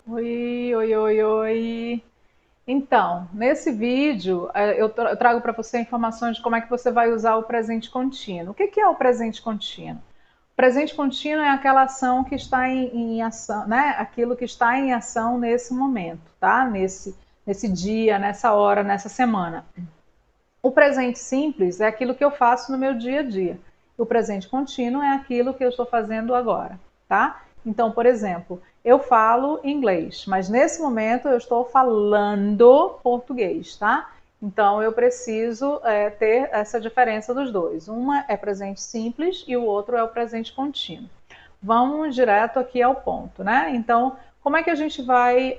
Oi, oi, oi, oi. Então, nesse vídeo, eu trago para você informações de como é que você vai usar o presente contínuo. O que é o presente contínuo? O presente contínuo é aquela ação que está em ação, né? Aquilo que está em ação nesse momento, tá? Nesse dia, nessa hora, nessa semana. O presente simples é aquilo que eu faço no meu dia a dia. O presente contínuo é aquilo que eu estou fazendo agora, tá? Então, por exemplo, eu falo inglês, mas nesse momento eu estou falando português, tá? Então eu preciso ter essa diferença dos dois. Uma é presente simples e o outro é o presente contínuo. Vamos direto aqui ao ponto, né? Então, como é que a gente vai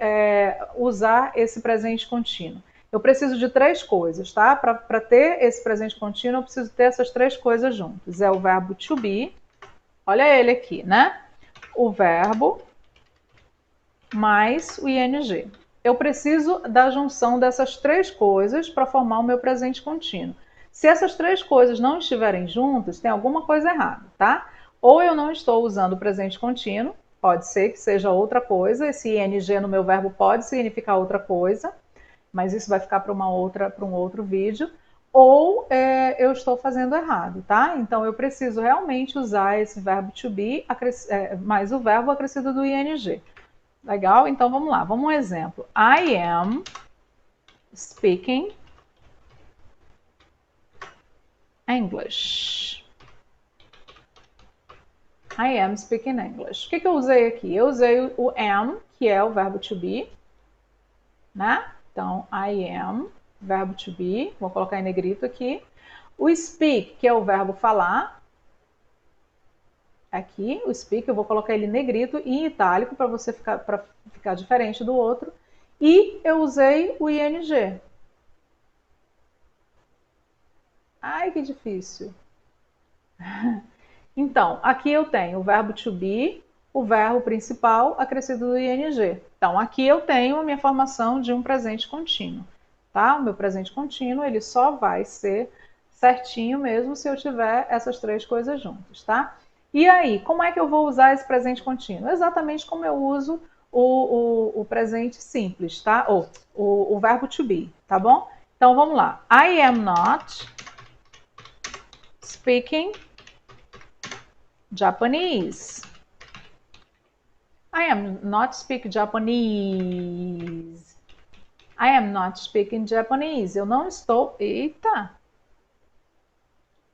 usar esse presente contínuo? Eu preciso de três coisas, tá? Para ter esse presente contínuo, eu preciso ter essas três coisas juntas. É o verbo to be, olha ele aqui, né? O verbo mais o ing. Eu preciso da junção dessas três coisas para formar o meu presente contínuo. Se essas três coisas não estiverem juntas, tem alguma coisa errada, tá? Ou eu não estou usando o presente contínuo, pode ser que seja outra coisa, esse ing no meu verbo pode significar outra coisa, mas isso vai ficar para um outro vídeo, ou eu estou fazendo errado, tá? Então eu preciso realmente usar esse verbo to be mais o verbo acrescido do ing. Legal? Então vamos lá, vamos um exemplo. I am speaking English. I am speaking English. O que eu usei aqui? Eu usei o am, que é o verbo to be, né? Então, I am, verbo to be, vou colocar em negrito aqui. O speak, que é o verbo falar. Aqui, o speak, eu vou colocar ele em negrito e em itálico para ficar diferente do outro. E eu usei o ing. Ai, que difícil. Então, aqui eu tenho o verbo to be, o verbo principal acrescido do ing. Então, aqui eu tenho a minha formação de um presente contínuo, tá? O meu presente contínuo, ele só vai ser certinho mesmo se eu tiver essas três coisas juntas, tá? E aí, como é que eu vou usar esse presente contínuo? Exatamente como eu uso o presente simples, tá? Ou o verbo to be, tá bom? Então, vamos lá. I am not speaking Japanese. I am not speaking Japanese. I am not speaking Japanese. Eu não estou. Eita!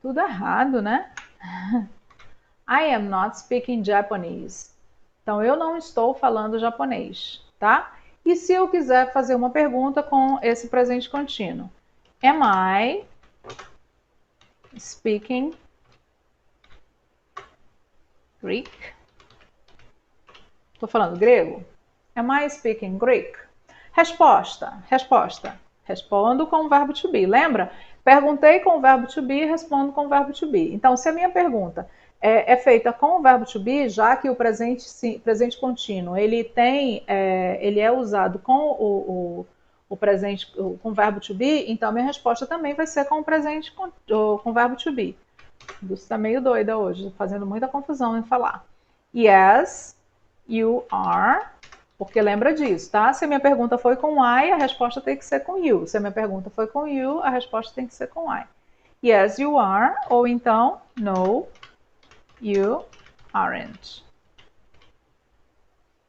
Tudo errado, né? I am not speaking Japanese. Então, eu não estou falando japonês, tá? E se eu quiser fazer uma pergunta com esse presente contínuo? Am I speaking Greek? Estou falando grego? Am I speaking Greek? Resposta. Respondo com o verbo to be. Lembra? Perguntei com o verbo to be, respondo com o verbo to be. Então, se a minha pergunta é feita com o verbo to be, já que o presente contínuo ele é usado com o presente com o verbo to be, então minha resposta também vai ser com o verbo to be. Você está meio doida hoje, fazendo muita confusão em falar. Yes, you are. Porque lembra disso, tá? Se a minha pergunta foi com I, a resposta tem que ser com you. Se a minha pergunta foi com you, a resposta tem que ser com I. Yes, you are. Ou então, no, you aren't.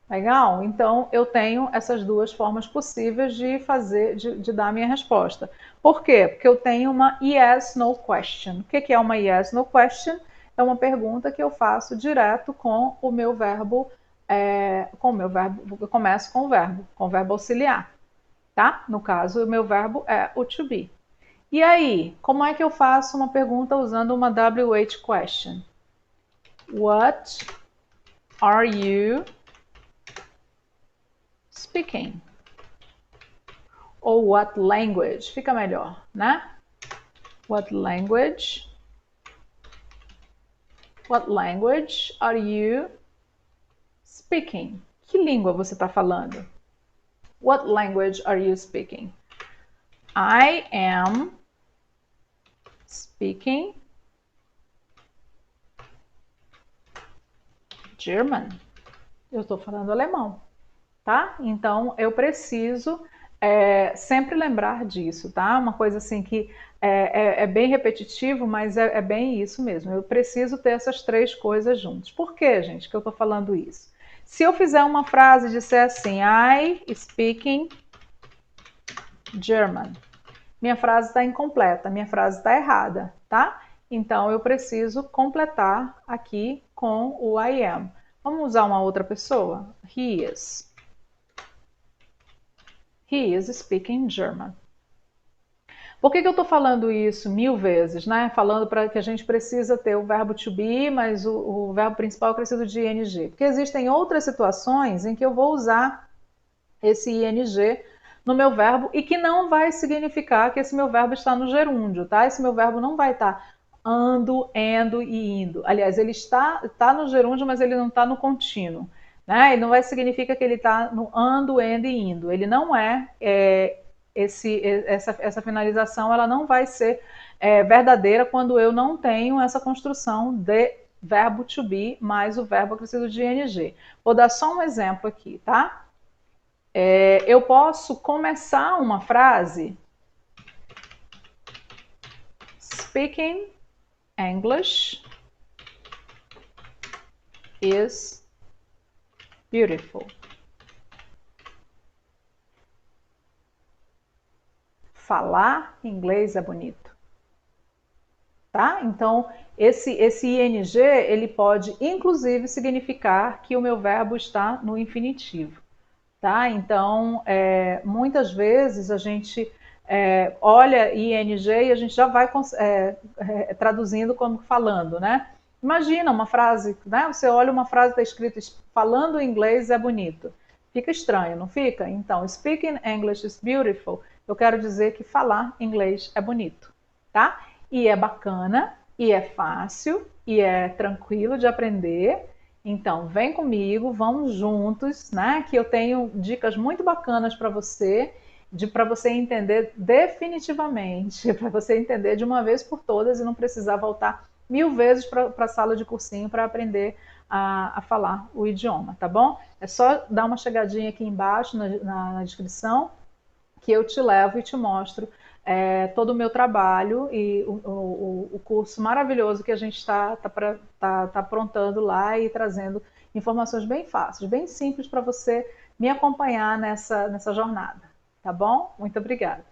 Legal? Então, eu tenho essas duas formas possíveis de dar a minha resposta. Por quê? Porque eu tenho uma yes, no question. O que é uma yes, no question? É uma pergunta que eu faço direto com o meu verbo, eu começo com o verbo auxiliar, tá? No caso, o meu verbo é o to be. E aí, como é que eu faço uma pergunta usando uma WH question? What are you speaking? Ou what language? Fica melhor, né? What language are you speaking? Que língua você está falando? What language are you speaking? I am speaking German. Eu estou falando alemão, tá? Então eu preciso sempre lembrar disso, tá? Uma coisa assim que é bem repetitivo, mas é bem isso mesmo. Eu preciso ter essas três coisas juntas. Por que, gente, que eu estou falando isso? Se eu fizer uma frase e disser assim, I speaking German, minha frase está incompleta, minha frase está errada, tá? Então eu preciso completar aqui com o I am. Vamos usar uma outra pessoa? He is. He is speaking German. Por que eu estou falando isso 1000 vezes, né? Falando para que a gente precisa ter o verbo to be, mas o verbo principal é crescido de ing. Porque existem outras situações em que eu vou usar esse ing no meu verbo e que não vai significar que esse meu verbo está no gerúndio, tá? Esse meu verbo não vai estar ando, endo e indo. Aliás, ele está no gerúndio, mas ele não está no contínuo. Né? Ele não vai significar que ele está no ando, endo e indo. Ele não essa finalização ela não vai ser verdadeira quando eu não tenho essa construção de verbo to be mais o verbo acrescido de ing. Vou dar só um exemplo aqui, tá? Eu posso começar uma frase speaking English is beautiful. Falar inglês é bonito. Tá? Então, esse ing, ele pode inclusive significar que o meu verbo está no infinitivo. Tá? Então, muitas vezes a gente olha ing e a gente já vai traduzindo como falando, né? Imagina uma frase, né? Você olha uma frase que está escrita falando inglês é bonito. Fica estranho, não fica? Então, speaking English is beautiful. Eu quero dizer que falar inglês é bonito, tá? E é bacana, e é fácil, e é tranquilo de aprender. Então, vem comigo, vamos juntos, né? Que eu tenho dicas muito bacanas para você, para você entender definitivamente, para você entender de uma vez por todas e não precisar voltar 1000 vezes para a sala de cursinho para aprender a falar o idioma, tá bom? É só dar uma chegadinha aqui embaixo na descrição que eu te levo e te mostro todo o meu trabalho e o curso maravilhoso que a gente está aprontando lá e trazendo informações bem fáceis, bem simples para você me acompanhar nessa jornada. Tá bom? Muito obrigada.